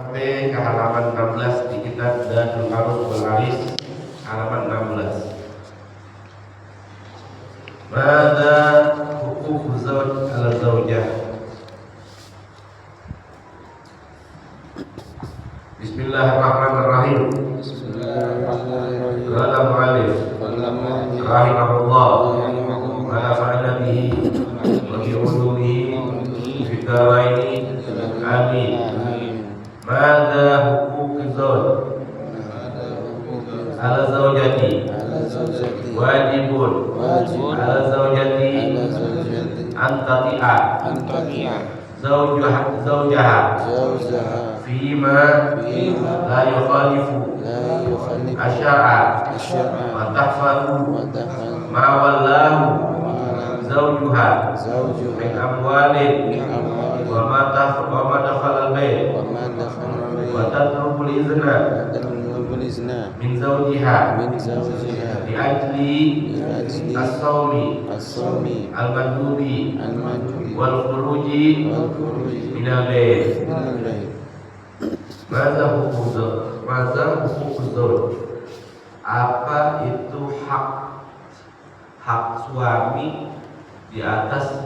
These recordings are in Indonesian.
Sampai ke halaman 16 di kitab Dadul Arus wal Aris, halaman 16. Mada huquq zawj ala zawjah. Bismillahirrahmanirrahim. Bismillahirrahmanirrahim. Qala mu'allif rahimahullah wa nafa'ana bihi wa bi ulumihi fid dharaini amin. Mada huquq zawj ala zawjati wajibun ala zawjati antati'a zawjaha fima la yukhalifu asyara wa tahfazu ma wallahu zawjuha min amwalin wa ma dakhala al-bayt wa tatlubul izna min zawjiha di ajli as-sawmi al-mandubi wal khuruji min al-bayt. Mada huquq zawj? Apa itu hak suami di atas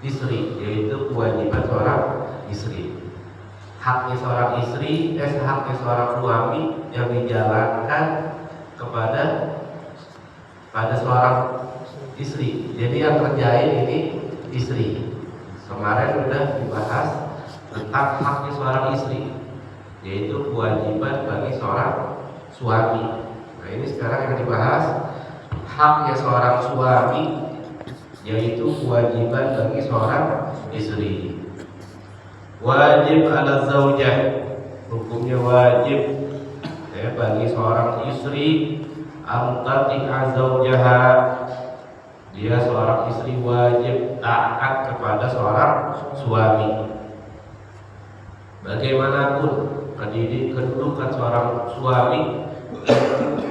istri, yaitu kewajiban seorang istri. Haknya seorang suami yang dijalankan pada seorang istri. Jadi yang kerjain ini istri. Kemarin sudah dibahas tentang haknya seorang istri, yaitu kewajiban bagi seorang suami. Nah, ini sekarang yang dibahas haknya seorang suami, yaitu kewajiban bagi seorang istri. Wajib ala zaujah, hukumnya wajib bagi seorang istri antati'a zaujaha, dia seorang istri wajib taat kepada seorang suami. Bagaimanapun kedudukan seorang suami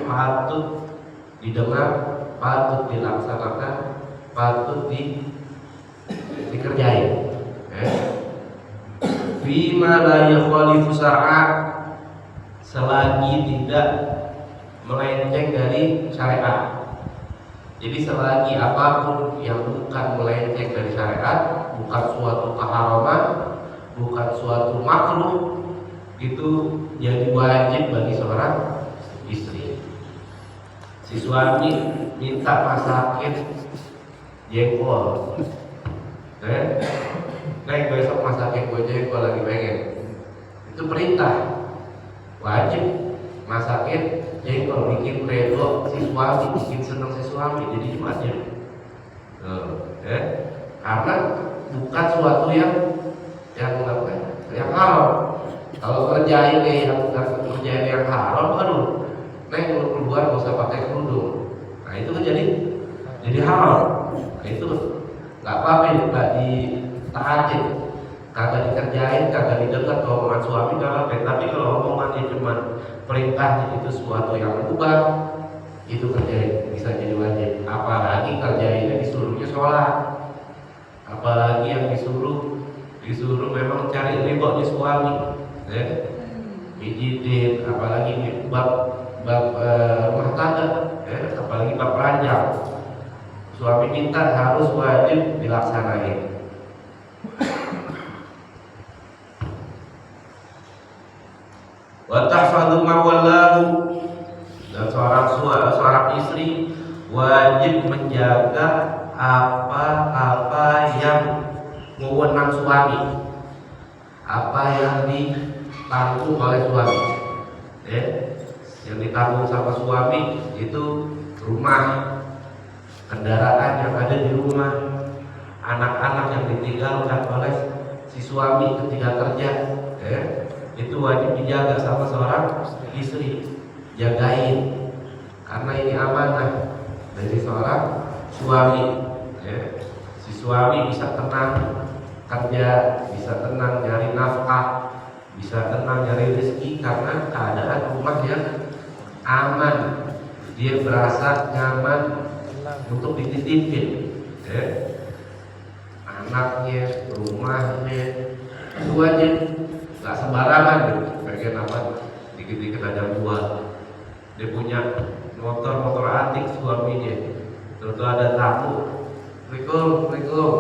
patut didengar, patut dilaksanakan, patut dikerjain. Fima la yukhalifu syar'a, selagi tidak melenceng dari syariat. Jadi selagi apapun yang bukan melenceng dari syariat, bukan suatu keharaman, bukan suatu makruh, itu jadi wajib bagi seorang istri. Si suami minta masakin jengkol, besok masakin gue jengkol lagi pengen, itu perintah, wajib masakin jengkol, bikin redo si suami, bikin senang si suami, jadi wajib. Karena bukan suatu yang haram. Kalau kerjain yang haram, baru keluar gak usah pakai kerudung. Nah itu kan jadi haram. Nah, itu nggak apa-apa, nggak ditaatin, kagak dikerjain, kagak didengar kalau omongan suami nggak apa-apa. Tapi kalau omongannya cuma perintah itu suatu yang mubah, itu kerjain bisa jadi wajib. Apalagi kerjainnya disuruhnya sholat, apalagi yang disuruh memang cari ridho di suami, pijitin, apalagi di bab rumah tangga, apalagi bab ranjang, suami minta harus wajib dilaksanain. Wa tahfadzu ma wallahu, dan seorang istri wajib menjaga apa yang wewenang suami, apa yang ditanggung oleh suami. Yang ditanggung sama suami itu rumah, kendaraan yang ada di rumah, anak-anak yang ditinggalkan oleh si suami ketika kerja, itu wajib dijaga sama seorang istri, jagain, karena ini amanah dari seorang suami. Si suami bisa tenang kerja, bisa tenang nyari nafkah, bisa tenang nyari rezeki karena keadaan rumah yang aman, dia berasa nyaman untuk dititipin. Anaknya, rumahnya, itu wajib nggak sembarangan gitu. Pengen apa? Dikit-dikit ada jual. Dia punya motor antik suaminya. Terus ada tamu. Assalamualaikum.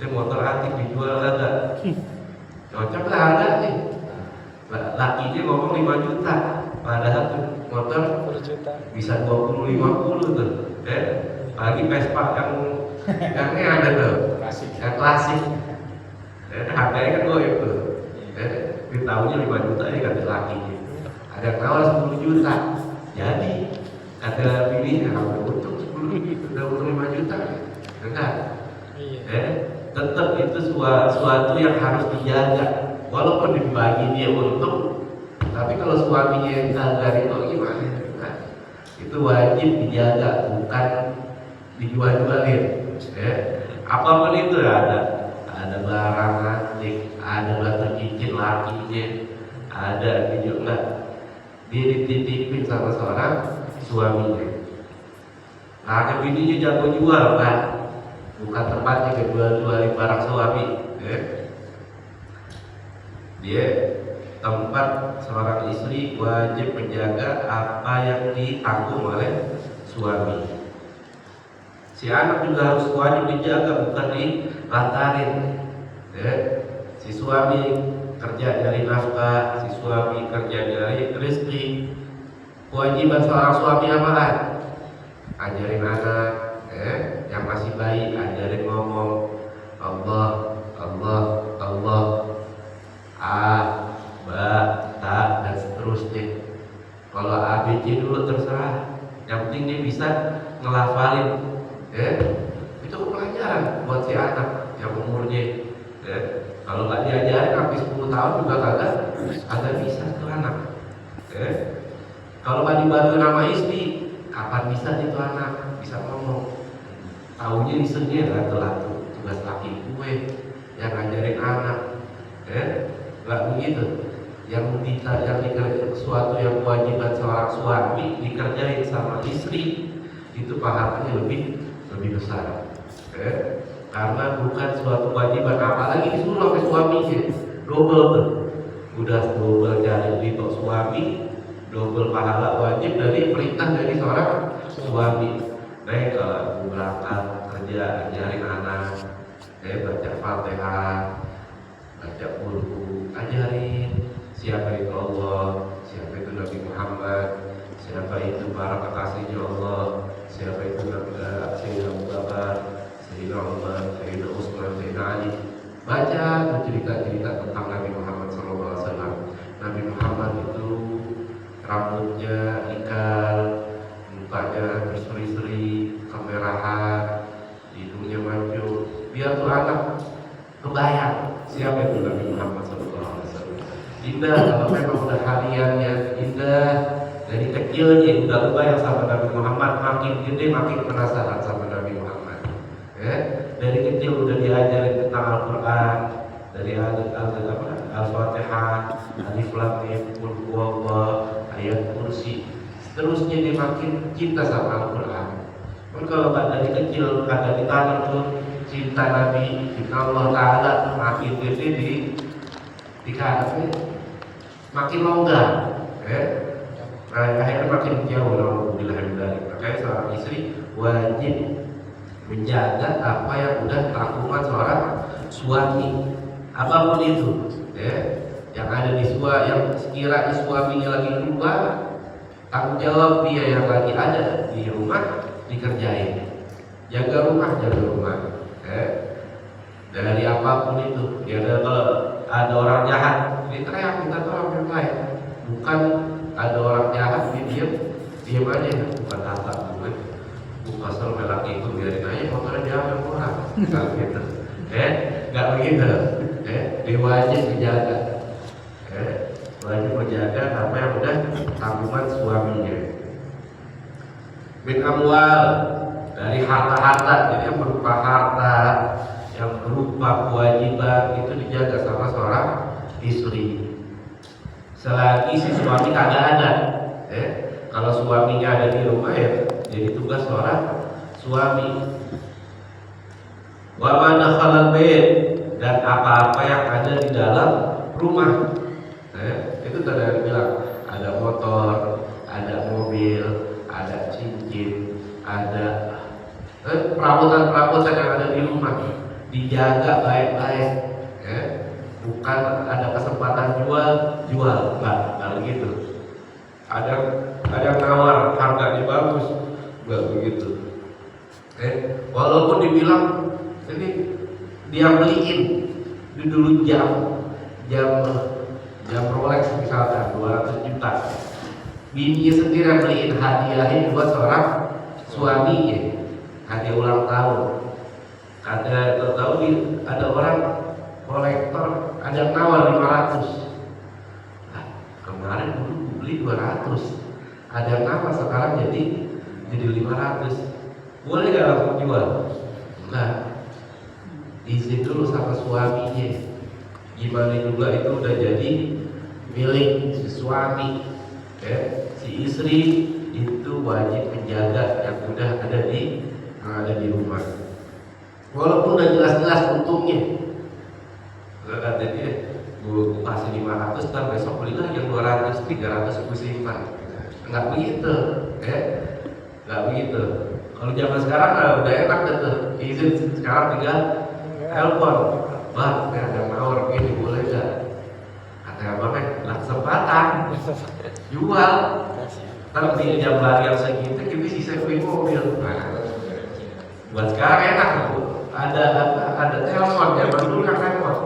Dia motor antik dijual ada. Cocok lah harganya. Lakinya ngomong 5 juta. Padahal tuh motor bisa 20-50 tuh. Apalagi Vespa yang ini ada tuh. Yang klasik. Harganya kan gue itu. Ditaunya 5 juta ya ganti lakinya. Ada yang nawar 10 juta. Jadi ada pilihnya kalau untung 10 udah untung 5 juta. Enggak. Tetap itu suatu yang harus dijaga. Walaupun dibagi dia untung, tapi kalau suaminya yang dari itu gimana? Nah, itu wajib dijaga, bukan dijual-jualin. Apapun itu ada barang antik, ada batu cincin lakinya, ada video enggak, dia dititipin sama seorang suaminya. Nah, ada bininya jago jual kan, bukan tempatnya jual-jualin barang suami. Dia tempat seorang istri wajib menjaga apa yang ditanggung oleh suami. Si anak juga harus wajib dijaga, bukan dilantarin. Si suami kerja dari nafkah, si suami kerja dari rezeki. Kewajiban seorang suami apaan? Ajarin anak, yang masih bayi, ajarin ngomong Allah, Allah, Allah, A, Ba, Ta, dan seterusnya. Kalau ABC dulu terserah, yang penting dia bisa ngelafalin. Itu pelajaran buat si anak yang umurnya. Kalau nggak diajarin sampai 10 tahun juga kagak bisa tuh anak. Kalau nggak dibantu nama istri, kapan bisa itu anak bisa ngomong? Taunya lisennya latu-latu, tugas laki gue yang ngajarin anak. Nggak begitu. Yang dikerjain sesuatu yang kewajiban seorang suami dikerjain sama istri, itu pahalanya lebih besar. Karena bukan suatu kewajiban, apalagi disuruh oleh suaminya, double tuh. Udah double cari ridho suami, double pahala wajib dari perintah dari seorang suami. Kalau berangkat kerja ajarin anak, baca Fatihah, baca buku, ajarin siapa itu Allah, siapa itu Nabi Muhammad, siapa itu para kekasihnya Allah, siapa itu Sayyidina Abu Bakar, Sayyidina Umar, Sayyidina Utsman, Sayyidina Ali. Baca cerita-cerita tentang Nabi Muhammad SAW. Nabi Muhammad itu rambutnya ikal, mukanya berseri-seri, kemerahan, hidungnya mancung. Biar tuh anak kebayang siapa itu Nabi Muhammad SAW. Indah kalau memang udah hariannya indah. Dari kecilnya udah kebayang sama Nabi Muhammad, makin gede makin penasaran sama Nabi Muhammad. Dari kecil udah diajarin tentang Al-Quran, dari Al-Fatihah, Alif Lam Mim, Qul Huwallah, ayat kursi. Seterusnya dia makin cinta sama Al-Quran. Kalau dari kecil kagak ditanam tuh cinta Nabi, cinta Allah Taala, makin gede dikasih makin longgar. Akhirnya makin jauh. Makanya seorang istri wajib menjaga apa yang udah dilakukan seorang suami, apapun itu. Yang ada di suami, yang sekiranya suaminya lagi keluar, tanggung jawab dia yang lagi ada di rumah dikerjain. Jaga rumah. Dari apapun itu. Kalau ada orang jahat, diteriak minta tolong yang lain. Bukan ada orang jahat diam aja, bukan apa gue bukan selalu laki itu biarin aja motornya diambil orang. Nggak gitu. Nggak begitu. Dia wajib menjaga. Wajib menjaga apa yang udah tanggungan suaminya. Min amwal, dari harta-harta, jadi yang berupa harta, yang berupa kewajiban itu dijaga sama seorang istri. Selagi si suami kagak ada, kalau suaminya ada di rumah ya jadi tugas seorang suami. Wa ma dakhalal bait, dan apa-apa yang ada di dalam rumah. Itu tadi yang bilang ada motor, ada mobil, ada cincin, ada perabotan-perabotan yang ada di rumah dijaga baik-baik, ya. Bukan ada kesempatan jual, nggak begitu. Ada nawar harganya bagus, nggak begitu. Walaupun dibilang ini dia beliin di dulu jam Rolex misalkan 200 juta, bininya sendiri yang beliin hadiahnya buat seorang suaminya, hadiah ulang tahun. Ada orang kolektor, ada yang nawar 500. Kemarin dulu beli 200, ada yang nawar sekarang jadi 500. Boleh gak langsung jual? Enggak, izin dulu sama suaminya. Gimana juga itu udah jadi milik si suami, si istri itu wajib menjaga yang udah ada di rumah. Walaupun udah jelas-jelas untungnya, nggak kata dia, gue kasih 500, ntar besok beli lagi yang 200, 300 gue simpan. Nggak begitu, nggak begitu. Kalau zaman sekarang udah enak gitu, izin sekarang tinggal telepon, bang, ada nawar begini boleh nggak? Kata abangnya, lah kesempatan, jual. Ntar di jam lari yang segitu kita sisa beli mobil. Nah, buat sekarang enak, ada telepon, zaman dulu kan telepon.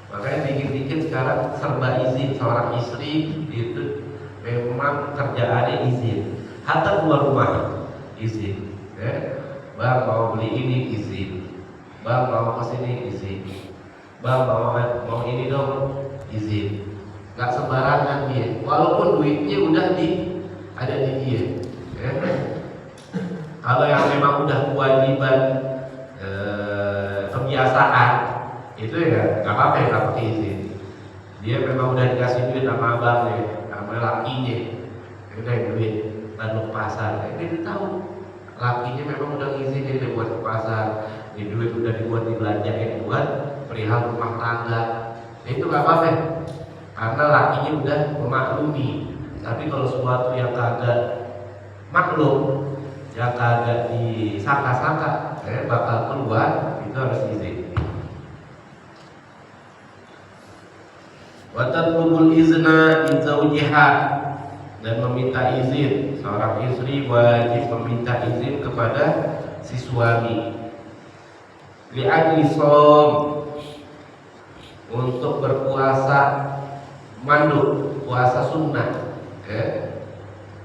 Makanya dikit-dikit sekarang serba izin. Seorang istri itu memang kerjaannya izin. Hatta keluar rumah izin. Bang mau beli ini izin. Bang mau kesini izin. Bang mau ini dong izin. Gak sembarangan dia. Walaupun duitnya udah ada di dia. Kalau yang memang udah kewajiban kebiasaan itu ya nggak apa-apa ya, nggak pakai izin. Dia memang udah dikasih duit sama abangnya, sama lakinya, udah duit lalu ke pasar. Dia tahu lakinya memang udah ngizinin dia buat ke pasar, ini duit udah dibuat dibelanjain buat perihal rumah tangga. Itu nggak apa-apa, karena lakinya udah memaklumi. Tapi kalau sesuatu yang kagak maklum, yang kagak disangka-sangka, bakal keluar, itu harus izin. Wa tatlubul izna min zawjiha, dan meminta izin. Seorang istri wajib meminta izin kepada si suami li ajli shaum, untuk berpuasa mandub, puasa sunnah.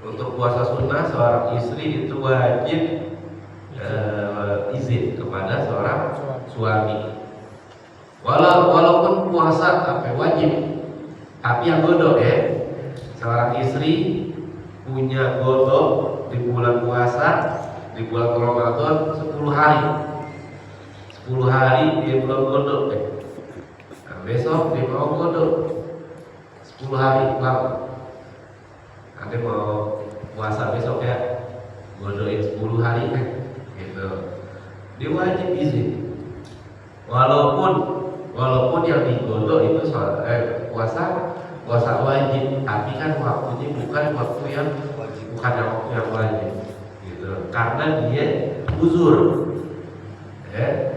Untuk puasa sunnah seorang istri itu wajib izin kepada seorang suami. Walaupun puasa wajib, tapi yang godok seorang istri punya godok di bulan puasa, di bulan Ramadan 10 hari. 10 hari dia belum godok Nah, besok dia mau godok 10 hari lama. Nanti mau puasa besok ya, godokin 10 hari gitu. Dia wajib izin. Walaupun yang digodok itu puasa wajib, tapi kan waktunya bukan waktu yang wajib gitu. Karena dia uzur.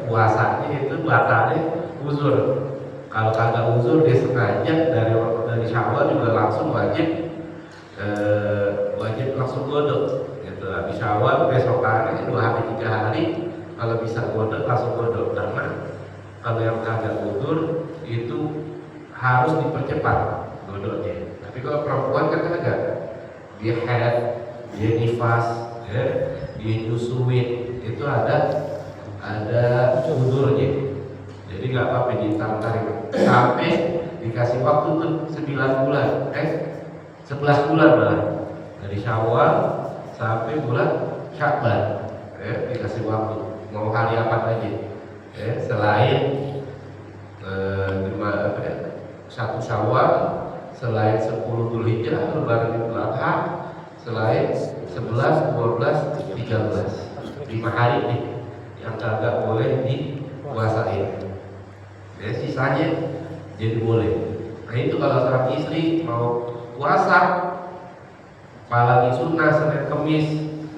Puasanya itu batalnya uzur. Kalau kagak uzur dia sengaja dari Syawal juga langsung wajib langsung godok gitu. Habis Syawal besokannya 2 hari 3 hari kalau bisa godok langsung godok. Karena kalau yang kagak uzur itu harus dipercepat godoknya. Tapi kalau perempuan kan kagak, dia haid, dia nifas, dia nyusuin, itu ada uzurnya. Jadi nggak apa-apa ditar-tarik sampai dikasih waktu tuh 9 bulan, 11 bulan malah, dari Syawal sampai bulan Sya'ban, dikasih waktu mau hari apa aja, selain 1 Syawal, selain 10 Dzulhijjah, Lebaran Idul Adha, selain 11, 12, 13, 5 hari nih yang kagak boleh dipuasain. Sisanya jadi boleh. Nah itu kalau seorang istri mau puasa, apalagi sunnah Senin Kemis,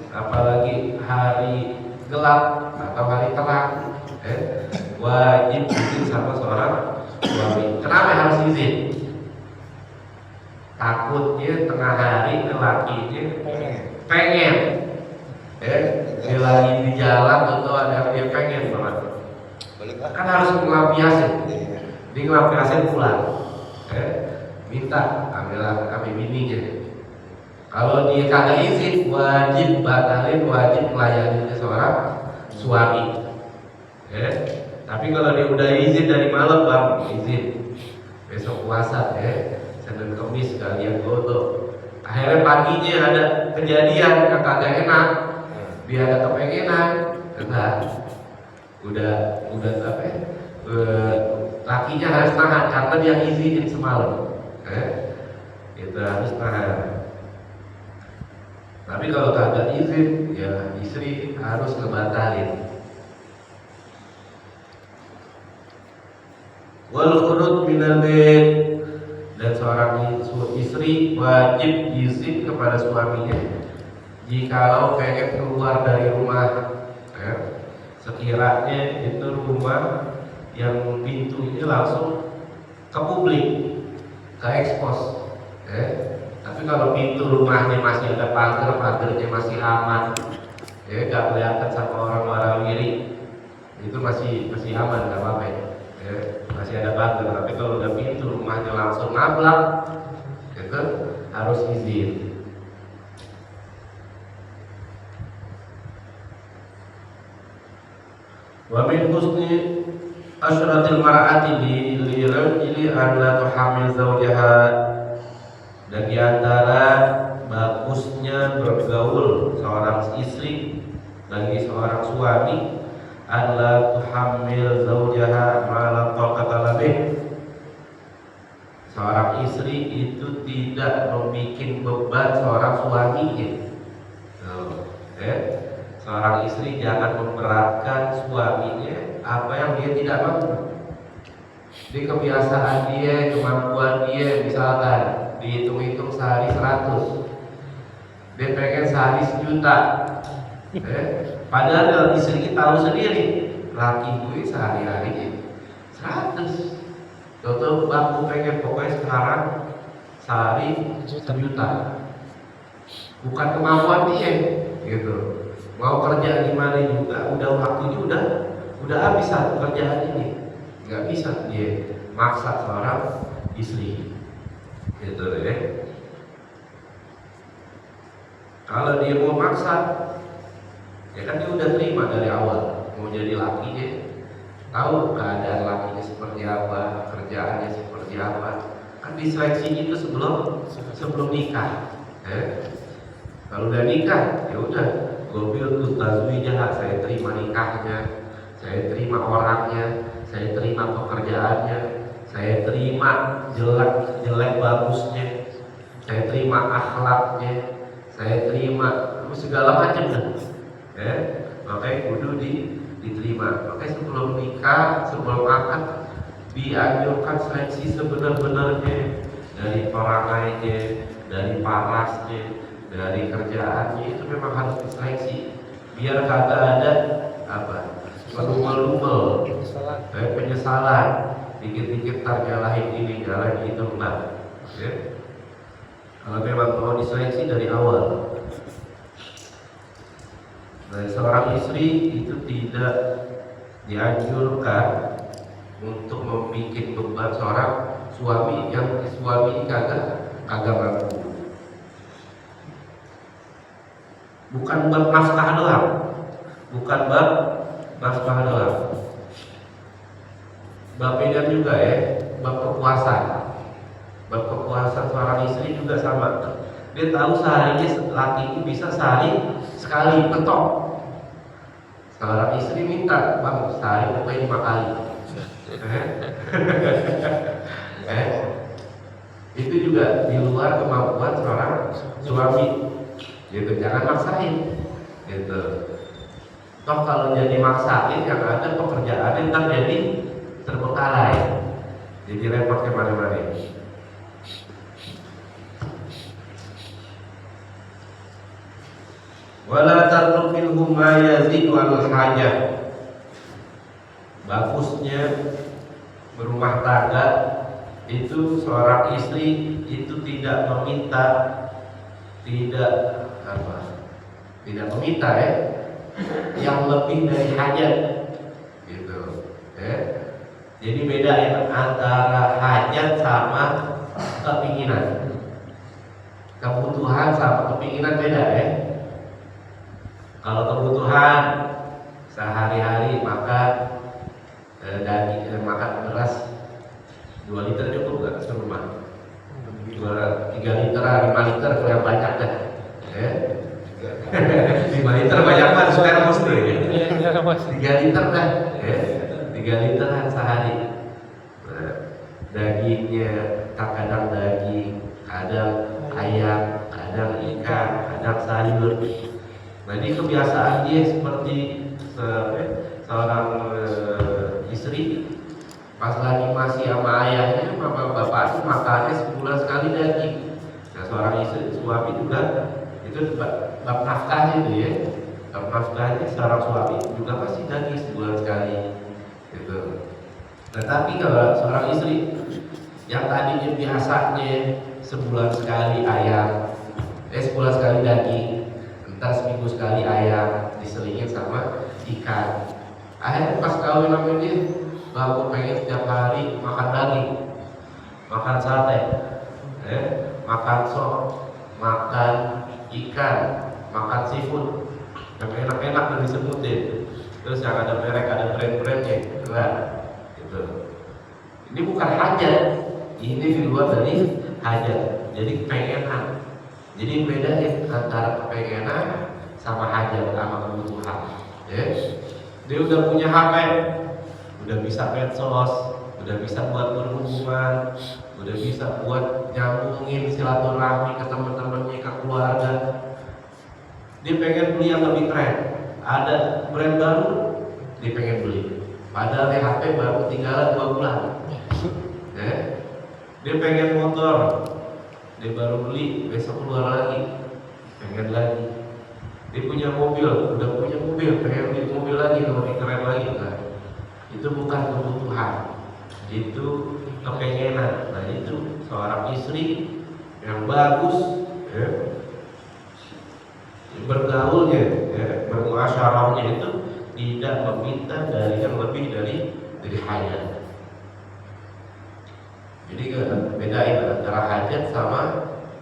apalagi hari gelap atau hari terang, wajib izin sama seorang suami. Kenapa harus izin? Takutnya tengah hari lakinya pengen, dia lagi di jalan atau ada dia pengen banget, kan harus ngelampiasin, dia ngelampiasin pulang, minta ambil bininya. Kalau dia kagak izin, wajib batalin, wajib melayani seorang suami. Tapi kalau dia udah izin dari malam, bang, izin besok puasa, Senin Kemis kalian godo. Akhirnya paginya ada kejadian yang kagak enak, dia ada kepengenan, udah apa ya? Lakinya harus nahan karena dia izinin semalam, itu harus nahan. Tapi kalau kagak izin, ya istri harus ngebatalin. Wal khurud minal bait, dan seorang istri wajib izin kepada suaminya jikalau pengen keluar dari rumah, sekiranya itu rumah yang pintunya langsung ke publik, ke ekspos, tapi kalau pintu rumahnya masih ada pagernya masih aman, gak kelihatan sama orang warawiri, itu masih aman, gak apa-apa, masih ada pagar. Tapi kalau udah pintu rumahnya langsung nablak, itu harus izin. Wa min husni asyratil mar'ati li rajuli an la tuhamil zawjaha, dan di antara bagusnya bergaul seorang istri bagi seorang suami, an la tuhamil zawjaha ma la taqata labih, seorang istri itu tidak membuat beban seorang suaminya. Seorang istri jangan memberatkan suaminya apa yang dia tidak mampu. Di kebiasaan dia, kemampuan dia, misalkan dihitung-hitung sehari 100, dia pengen sehari 1.000.000. Padahal istri kita tahu sendiri, laki gue sehari-hari 100. Toto aku pengen pokoknya sekarang sehari 1.000.000. Bukan kemampuan dia, gitu. Mau kerja di mana juga, udah waktunya udah habis satu kerjaan ini, nggak bisa dia maksa seorang istri, gitu ya. Kalau dia mau maksa, ya kan dia udah terima dari awal mau jadi lakinya, tahu keadaan lakinya seperti apa, kerjaannya seperti apa, kan diseleksi itu sebelum nikah. Kalau udah nikah, ya udah, gobil tuh tazwijah, saya terima nikahnya, saya terima orangnya, saya terima pekerjaannya, saya terima jelek bagusnya, saya terima akhlaknya, saya terima segala macam kan. Makanya kudu diterima. Makanya sebelum nikah, sebelum akad, dianjurkan seleksi sebenar-benarnya, dari perangainya, dari parasnya, dari kerjaannya, itu memang harus diseleksi biar kagak ada lumel-lumel, penyesalan, dikit-dikit nyalahin ini, nyalahin itu, enggak. Kalau memang mau diseleksi dari awal. Nah, seorang istri itu tidak dianjurkan untuk membuat beban seorang suami yang suami kagak mampu. Bukan bab nafkah doang, bab beda juga bab kepuasan. Bab kepuasan seorang istri juga sama. Dia tahu seharinya laki itu bisa sehari sekali petok. Seorang istri minta, bang, sehari pokoknya 5 kali. Itu juga di luar kemampuan seorang suami. Gitu, jangan maksain, gitu. Toh kalau jadi maksain, yang ada pekerjaan ntar jadi terbengkalai, Jadi repot kemana-mana. Wala tarnu minhum ma yazidu al hajah. Bagusnya berumah tangga itu seorang istri itu tidak meminta, tidak meminta yang lebih dari hajat gitu ya. Jadi bedain antara hajat sama kepinginan. Kebutuhan sama kepinginan beda ya. Kalau kebutuhan sehari-hari makan daging, makan beras 2 liter cukup nggak serumah? 3 liter, 5 liter kalau yang banyak dah. 5 liter banyak banget sekarang mesti. 3 liter dah. 3 literan sehari. Dagingnya kadang daging, kadang ayam, kadang ikan, kadang sayur. Nah ini kebiasaan dia seperti seorang istri pas lagi masih sama ayahnya, sama bapaknya makannya sebulan sekali daging. Nah seorang istri, suami juga itu bab nafkah itu ya, bab nafkahnya seorang suami juga pasti daging sebulan sekali gitu. Nah tapi kalau seorang istri yang tadinya biasanya sebulan sekali ayam, sebulan sekali daging, entar seminggu sekali ayam diselingin sama ikan. Akhirnya pas kawin sama dia, aku pengen setiap hari makan daging, makan sate, makan sop, makan ikan, makan seafood, yang enak-enak dan disebutin. Terus yang ada merek, ada brand-brandnya, enggak, gitu. Ini bukan hajat, ini di luar dari hajat. Jadi kepengenan. Jadi bedain antara kepengenan sama hajat, sama kebutuhan. Dia udah punya HP, udah bisa medsos, udah bisa buat berhubungan, udah bisa buat nyambungin silaturahmi ke teman-temannya, ke keluarga. Dia pengen beli yang lebih keren, ada brand baru, dia pengen beli. Padahal HP baru tinggalan 2 bulan. Dia pengen motor, dia baru beli, besok keluar lagi, pengen lagi. Dia punya mobil, udah punya mobil, pengen beli mobil lagi, lebih keren lagi. Nah, itu bukan kebutuhan, itu kepengenan. Nah itu seorang istri yang bagus bergaulnya, bermuasyarahnya itu tidak meminta dari yang lebih dari hajat. Jadi bedain antara hajat sama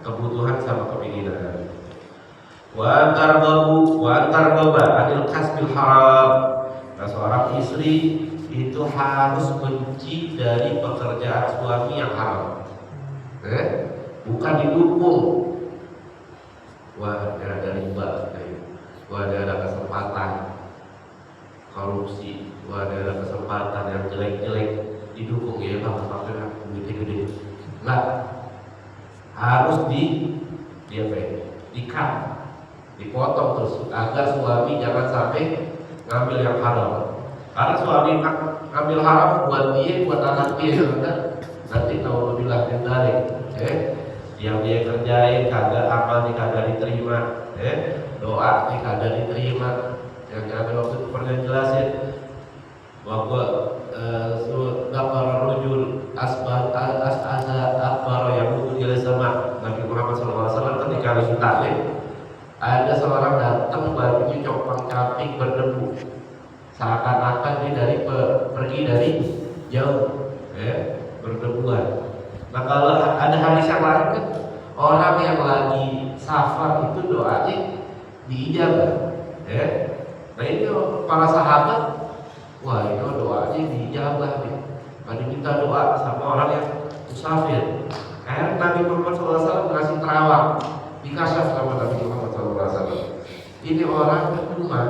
kebutuhan sama keinginan. Wa antar goba anil kasbil haram. Nah, seorang istri itu harus benci dari pekerjaan suami yang haram, bukan didukung. Wah, ada riba, wah ada kesempatan korupsi, wah ada kesempatan yang jelek-jelek, didukung ya bang, sampai gede-gede. Enggak, harus di-cut, dipotong terus agar suami jangan sampai ngambil yang haram. Karena suami ngambil haram buat dia, buat anak dia, nanti kalau bilang dendalik, yang dia kerjain kagak amalnya kagak diterima, doa nih kagak diterima. Yang ada waktu itu pernah jelasin bahwa para rujul as'aza akbar yang butuh dia sama Nabi Muhammad SAW ketika lagi taklim, ada seorang datang bajunya compang-camping berdebu, seakan-akan dia pergi dari jauh, berdebuan. Nah kalau ada hadis yang lain kan, orang yang lagi safar itu doanya diijabah. Nah ini para sahabat, wah ini doanya diijabah nih. Pada minta doa sama orang yang musafir. Akhirnya Nabi Muhammad SAW ngasih terawang, dikasih sama Nabi Muhammad SAW. Ini orang berumah,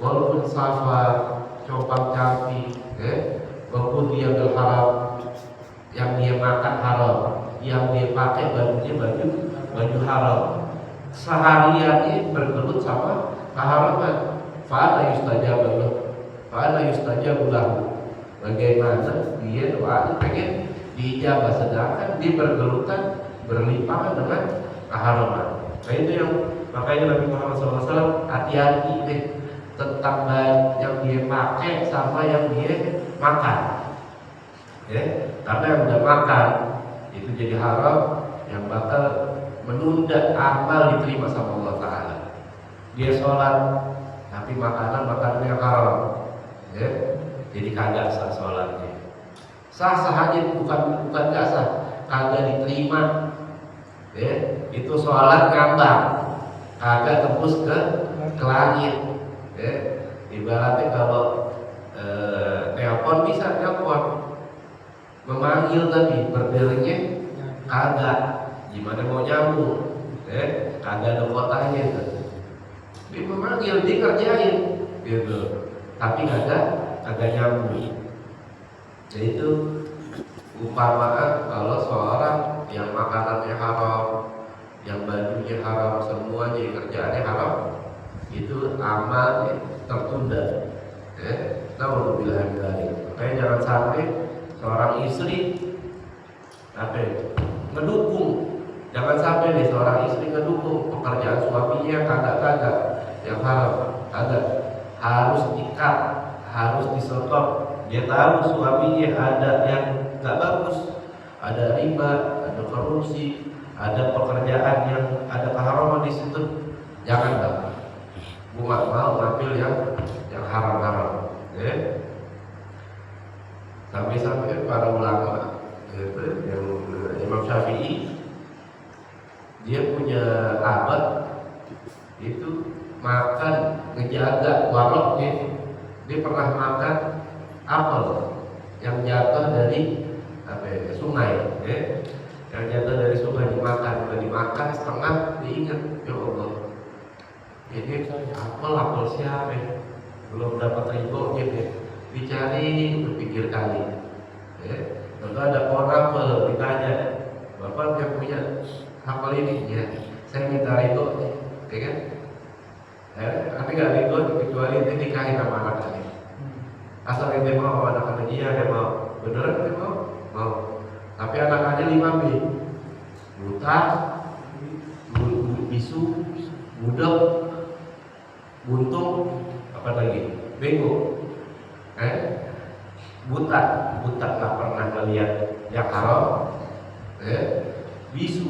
walaupun safar, compang-camping, walaupun dia berharap, yang dia makan haram, yang dia pakai bajunya baju haram, sehariannya bergelut sama keharaman. Fa'ala yustajabu lahu. Bagaimana dia doanya pengen diijabah, sedangkan dia bergelutan berlimpah dengan keharaman. Nah itu yang makanya Nabi Muhammad SAW hati-hati deh tentang yang dia pakai sama yang dia makan. Ya, karena yang udah makan itu jadi haram, yang bakal menunda amal diterima sama Allah Ta'ala. Dia sholat tapi makanan yang haram, ya, jadi kagak sah sholatnya. Sah aja, bukan gak sah, kagak diterima. Ya, itu sholat ngambang, kagak tembus ke langit. Ya, ibaratnya kalau telepon bisa telepon, memanggil tapi berdelingnya kagak, gimana mau nyambung? Kagak ada kotanya itu. Dia memanggil, dia kerjain, gitu. Tapi kagak nyambung. Jadi itu umpamakan kalau seorang yang makanannya haram, yang bajunya haram, semuanya kerjaannya haram, itu amal tertunda. Nauzubillah min dzalik. Makanya jangan sampai seorang istri ngedukung, jangan sampai nih seorang istri ngedukung pekerjaan suaminya kagak yang haram, harus ikat, harus disotop. Dia tahu suaminya ada yang nggak bagus, ada riba, ada korupsi, ada pekerjaan yang ada keharaman di situ. Jangan bang, gue nggak mau ngambil yang haram-haram. Sampai para ulama, yang Imam Syafi'i, dia punya abad itu makan ngejaga waroknya. Dia pernah makan apel yang jatuh dari sungai, yang jatuh dari sungai dimakan setengah, diingat, ya Allah, ini apel siapa? Belum dapat ribonya, dicari berpikir kali. Lalu ada pohon apel, ditanya, bapak yang punya apel ini, ya, saya minta ribonya, ya kan? Tapi nggak ribo kecuali itu nikahin sama anak ini. Asal dia mau, anak-anak dia mau, beneran dia mau. Tapi anak-anaknya 5B, buta, bisu, budak, buntung, apa lagi, bego, buta nggak pernah ngeliat yang haram, bisu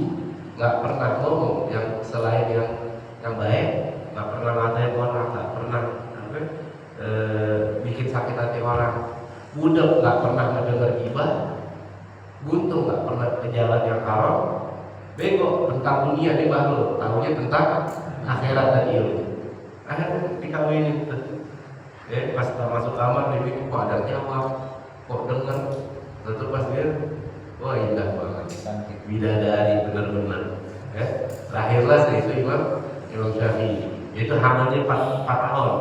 nggak pernah ngomong yang selain yang baik, nggak pernah ngatain orang, nggak pernah bikin sakit hati orang, budak nggak pernah mendengar gibah, buntung nggak pernah ke jalan yang haram, bego tentang dunia dia baru tahunya tentang akhirat dan ilmu. Dikawinin tuh. Pas masuk kamar dia bikin kok ada jawab, kok denger, tentu pas dia, wah indah banget, bidadari bener-bener. Lahirlah itu Imam Syafi'i. Itu hamilnya 4 tahun.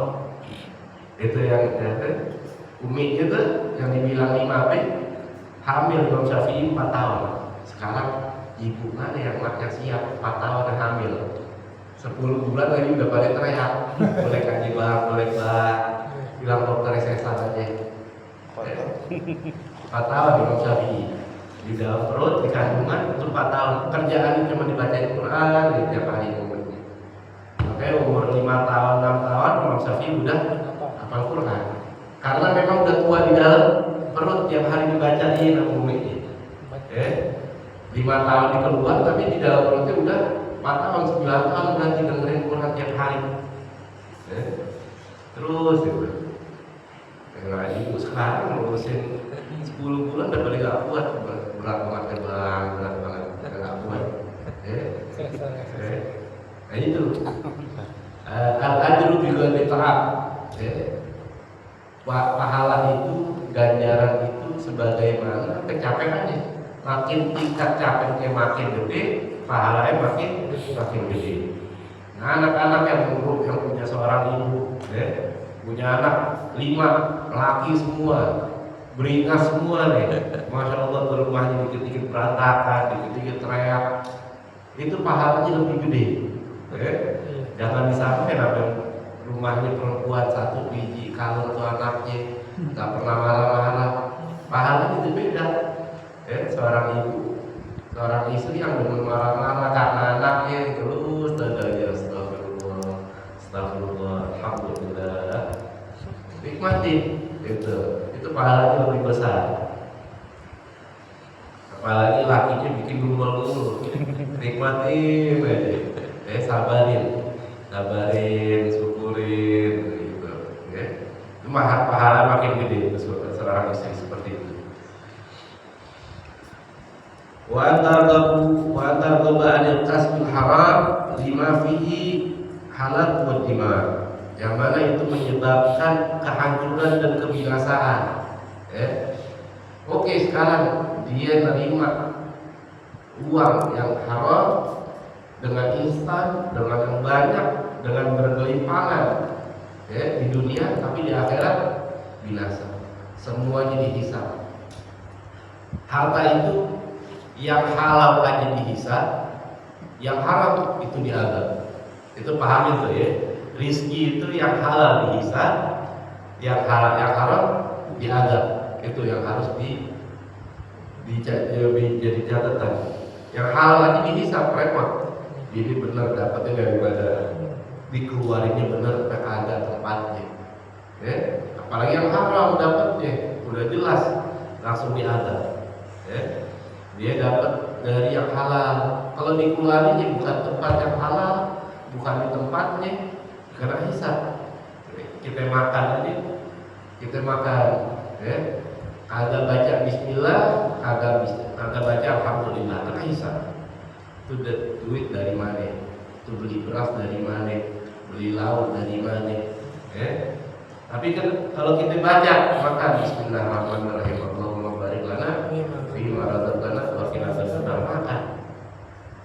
Itu yang Umi itu yang dibilang 5B, hamil Imam Syafi'i 4 tahun. Sekarang ibu mana yang siap 4 tahun yang hamil, 10 bulan lagi udah pada teriak, boleh kaji bang, bilang dokter sesar aja. 4 tahun Imam Syafi'i di dalam perut, di kandungan itu 4 tahun. Kerjaan cuma dibacain Quran di tiap hari umurnya. Makanya umur 5 tahun, 6 tahun Imam Syafi'i udah hafal Quran. Karena memang udah tua di dalam perut, tiap hari dibacain sama umurnya. 5 tahun di keluar, tapi di dalam perutnya udah 4 tahun, 9 tahun berarti dengerin Quran tiap hari. Terus gitu. Nah, ibu sekarang ngurusin 10 bulan udah paling gak kuat, berat banget gak kuat. Nah itu al-ajru bi ghairi ta'ab. Pahala itu, ganjaran itu sebagaimana kecapekannya. Makin tingkat capeknya makin gede, pahalanya makin gede. Nah, anak-anak yang punya seorang ibu, punya anak 5 laki semua, beringas semua nih, masya Allah, tuh rumahnya dikit-dikit berantakan, dikit-dikit teriak, itu pahalanya lebih gede. Jangan disampaikan apa rumahnya perempuan 1 biji, kalau tuh anaknya nggak pernah marah-marah, pahalanya itu beda. Seorang ibu, seorang istri yang demen marah-marah karena anaknya terus dadanya astagfirullah, astagfirullah, alhamdulillah. Nikmatin itu pahalanya lebih besar. Apalagi lakinya bikin gumbal-gumbal, nikmatin aja, sabarin, syukurin, gitu, ya. Itu pahala makin gede seorang istri seperti itu. Wa antar anil kasbil haram lima fihi halal wa dimar, yang mana itu menyebabkan kehancuran dan kebinasaan. Oke, sekarang dia nerima uang yang haram dengan instan, dengan yang banyak, dengan bergelimpangan di dunia, tapi di akhirat binasa. Semuanya dihisab. Harta itu yang halal aja dihisab, yang haram itu diazab. Itu paham itu ya. Rizki itu yang halal dihisab, yang haram diazab. Itu yang harus jadi catatan. Yang halal aja dihisab repot. Ini benar dapatnya daripada dikeluarinnya benar, ada tempatnya. Apalagi yang haram dapatnya udah jelas langsung diazab. Dia dapat dari yang halal. Kalau dikeluarinnya bukan tempat yang halal, bukan di tempatnya, karena hisab. Kita makan aja, kagak baca bismillah, kagak baca alhamdulillah, karena hisab. Itu duit dari mana? Itu beli beras dari mana? Beli lauk dari mana? Tapi kan kalau kita baca makan bismillahirrahmanirrahim, Allahumma barik lana fi ma razaqtana wa qina adzabannar, makan.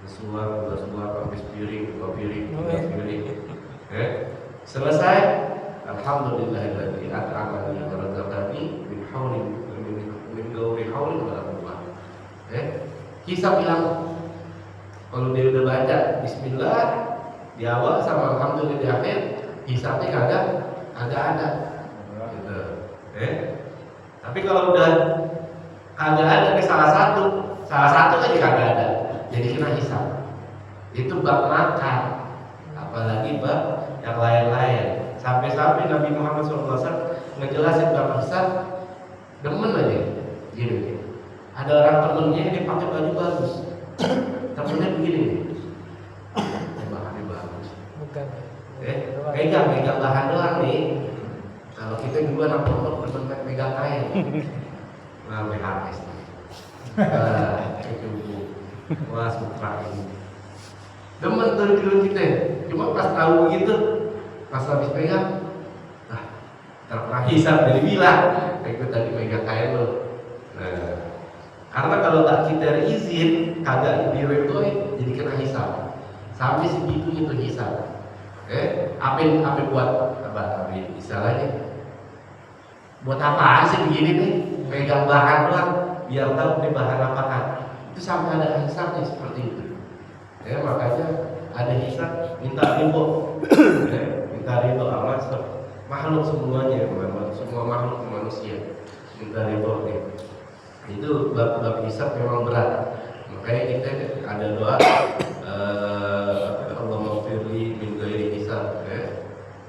Sesuap habis piring, dua piring, tiga piring. Selesai, alhamdulillahilladzi at'amani wa razaqani min haulin min ghairi haulin wala quwwah. Hisab bilang, kalau dia udah baca bismillah di awal sama alhamdulillah di akhir, hisabnya kagak ada. Gitu. Tapi kalau udah kagak ada salah satu aja kagak ada, jadi kena hisab. Itu bab makan, apalagi bab yang lain-lain. Sampai-sampai Nabi Muhammad SAW ngejelasin bab hisab, demen aja gini. Ada orang temennya dia pakai baju bagus, temennya begini, bahannya bagus. Megang bahan doang nih. Kalau kita juga nampak temen megang kain, nah BHS. Wah sutra ini. Demen tuh kita. Cuma pas tahu gitu, pas habis pegang, terpernah hisab dari bilang, itu tadi megang kain lo. Nah, karena kalau tak kita izin, kagak diredoi, jadi kena hisab. Sampai segitunya tuh hisab. Apa buat apa istilahnya? Buat apaan sih begini nih? Megang bahan doang, biar tahu nih bahan apaan. Itu sampai ada hisabnya seperti itu. Makanya ada hisab, minta ridho, minta ridho sama makhluk semuanya, semua makhluk manusia, minta ridho nih. Itu bab hisab memang berat. Makanya kita ada doa, Allahumma firli min ghairi hisab.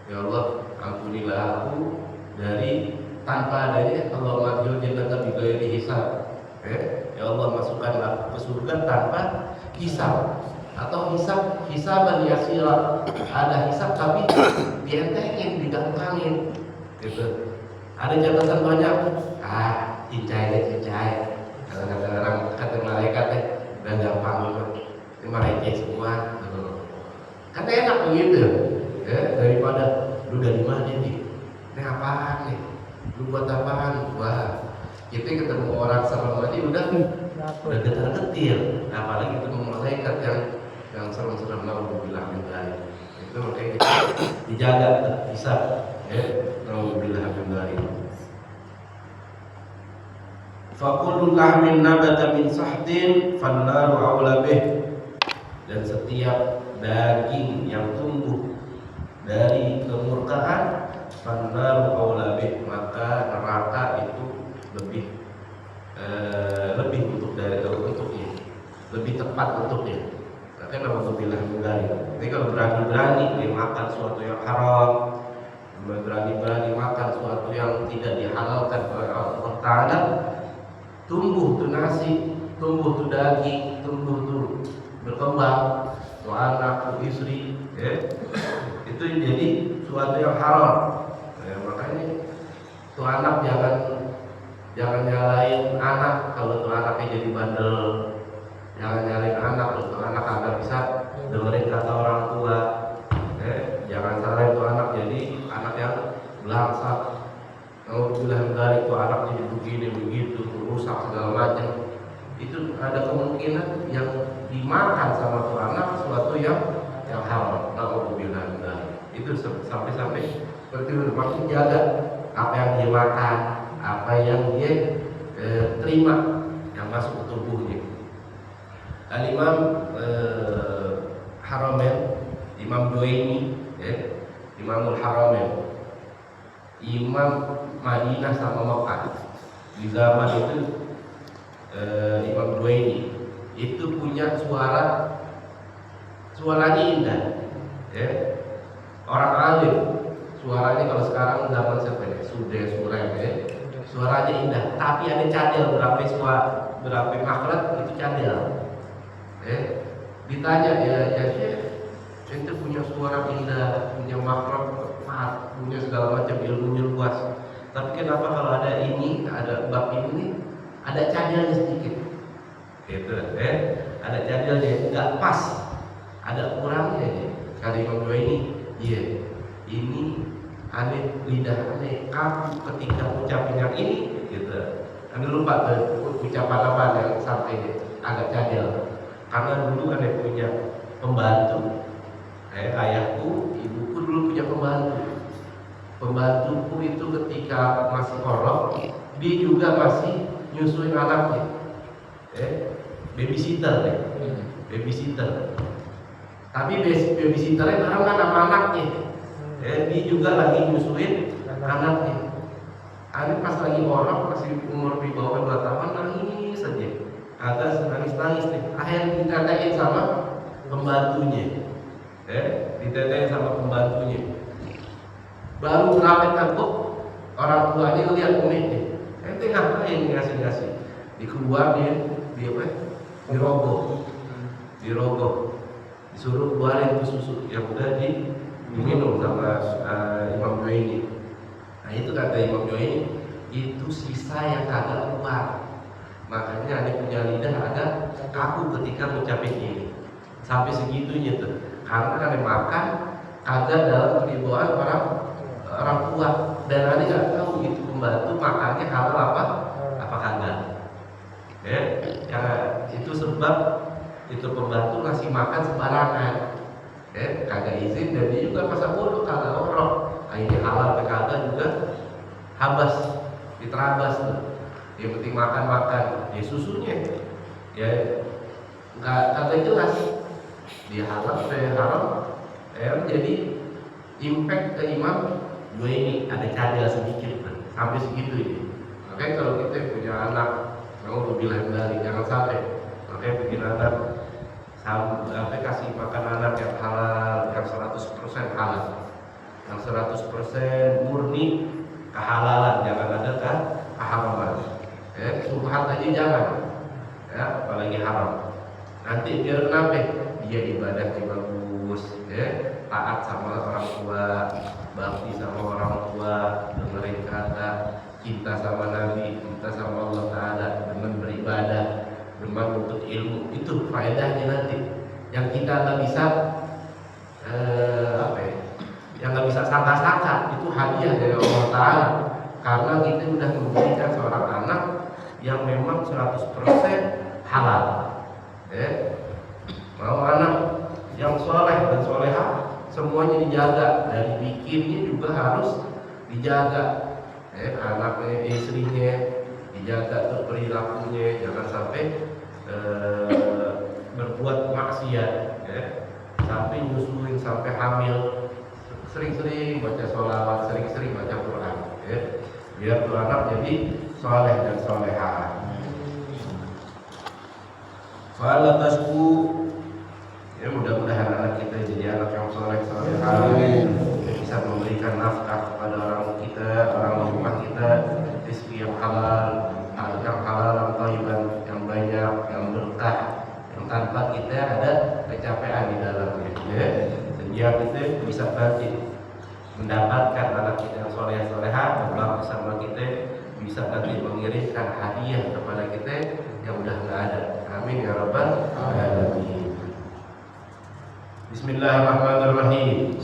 Ya Allah, ampunilah aku dari tanpa adanya, Allahumma adkhil jannata bi ghairi hisab. Ya Allah, masukkan aku ke surga tanpa hisab. Atau hisaban yasira, ada hisab tapi dientengin, digampangin gitu. Ada catatan banyak, cincai. Kadang-kadang kata malaikat udah gampang banget, ini malaikat semua gitu. Kan enak begitu daripada lu dari mana nih, ini apaan nih, lu buat apaan. Wah, kita ketemu orang serem aja udah getar-getir, apalagi ketemu malaikat yang serem-serem. Naudzubillah min dzalik. Itu makanya kita dijaga, bisa naudzubillah min dzalik. Fakullu lahmin nabata min sahdin fannaru aula bih, dan setiap daging yang tumbuh dari kemurkaan fannaru aula bih, maka neraka itu lebih lebih untuknya, lebih tepat untuknya. Kan alhamdulillah menggari. Tapi kalau berani-berani dia makan sesuatu yang haram, berani-berani makan sesuatu yang tidak dihalalkan oleh Allah Ta'ala, tumbuh tuh nasi, tumbuh tuh daging, tumbuh tuh berkembang tuh anak, tuh istri, ya. Itu jadi sesuatu yang haram. Makanya tuh anak jangan nyalain anak kalau tuh anaknya jadi bandel. Jangan nyalain anak kalau tuh anak agak bisa dengerin kata orang tua. Jangan salahin tuh anak jadi anak yang belangsak. Kalau bilang dari tuh anak jadi begini begitu, rusak segala macam. Itu ada kemungkinan yang dimakan sama tuh anak sesuatu yang haram. Alhamdulillah. Itu sampai seperti itu. Makin jaga apa yang dia makan, apa yang dia terima yang masuk ke tubuhnya. Al-Imam Haramain, Imam Juwaini, Imamul Haramain, Imam Madinah sama Makkah. Di zaman itu Imam Juwaini itu punya suaranya indah, orang alim. Suaranya kalau sekarang zaman siapa ya? Surem, suaranya indah. Tapi ada cadel berapa makhluk itu cadel. Ditanya ya Syekh, ente punya suara indah, punya makhluk tepat, punya segala macam ilmunya luas. Tapi kenapa kalau ada bab ini ada cadelnya sedikit? Gitu, ada cadelnya, nggak pas, ada kurangnya. Kali Imam Juwaini, ini aneh, lidah aneh kaku ketika ucapin yang ini, gitu. Anda lupa ucapan apa yang sampai agak cadel. Karena dulu aneh punya pembantu, ayahku, ibuku dulu punya pembantu. Pembantuku itu ketika masih kolok, dia juga masih nyusuin anaknya, babysitter, babysitter. Tapi babysitternya bareng kan sama anaknya, dia juga lagi nyusuin anaknya. Aneh pas lagi kolok, masih umur di bawah 2 tahun, nangis saja. Agak nangis nih. Akhirnya ditetein sama pembantunya, ditetein sama pembantunya. Baru berapa takut orang tuanya lihat uniknya. Ente ngapain ngasih? Dikeluar dia dirogoh, disuruh keluarin tuh susu yang udah diminum sama Imam Juwaini. Nah itu kata Imam Juwaini, itu sisa yang kagak keluar. Makanya ada punya lidah agak kaku ketika ngucapin ini. Sampai segitunya tuh. Karena ada makan agak dalam keribuan orang tua, dan ada nggak tahu itu pembantu makannya halal apa kagak. Itu sebab itu pembantu ngasih makan sembarangan, kagak izin, dan dia juga masa bodoh kagak orok. Akhirnya halal apa kagak juga habas, diterabas tuh. Yang penting makan, susunya nggak kagak jelas dia halal atau haram. Jadi impact ke Imam Juwaini ada cadel sedikit sampai segitu ini. Makanya kalau kita punya anak, mau bilang dari jangan sampai. Makanya bikin anak sampai kasih makan anak yang halal, yang 100% halal, yang 100% murni kehalalan, jangan ada keharaman. Subhat aja jangan, apalagi haram. Nanti biar kenapa? Dia ibadahnya bagus, taat sama orang tua, bakti sama orang tua, dengerin kata, cinta sama Nabi, cinta sama Allah Ta'ala, dengan beribadah, dengan untuk ilmu. Itu faedahnya nanti. Yang kita nggak bisa yang nggak bisa sangka-sangka, itu hadiah dari Allah Ta'ala. Karena kita sudah memberikan seorang anak yang memang 100% halal. Mau anak yang soleh dan soleha, semuanya dijaga. Dari bikinnya juga harus dijaga. Anaknya, istrinya dijaga tuh perilakunya, jangan sampai berbuat maksiat, sampai nyusuin, sampai hamil. Sering-sering baca sholawat, sering-sering baca Quran, biar tuh anak jadi soleh dan soleha. Fala tasku. Ya mudah-mudahan anak kita jadi anak yang soleh Amin. bisa memberikan nafkah kepada orang kita, orang rumah kita, rezeki yang halal, yang halal, yang thayyiban, yang banyak, yang berkah, yang tanpa kita ada kecapean di dalamnya. Ya, sehingga kita bisa nanti mendapatkan anak kita yang soleh-soleha, Allah bersama kita bisa nanti mengirimkan hadiah kepada kita yang udah nggak ada. Amin ya rabbal alamin. Bismillahirrahmanirrahim.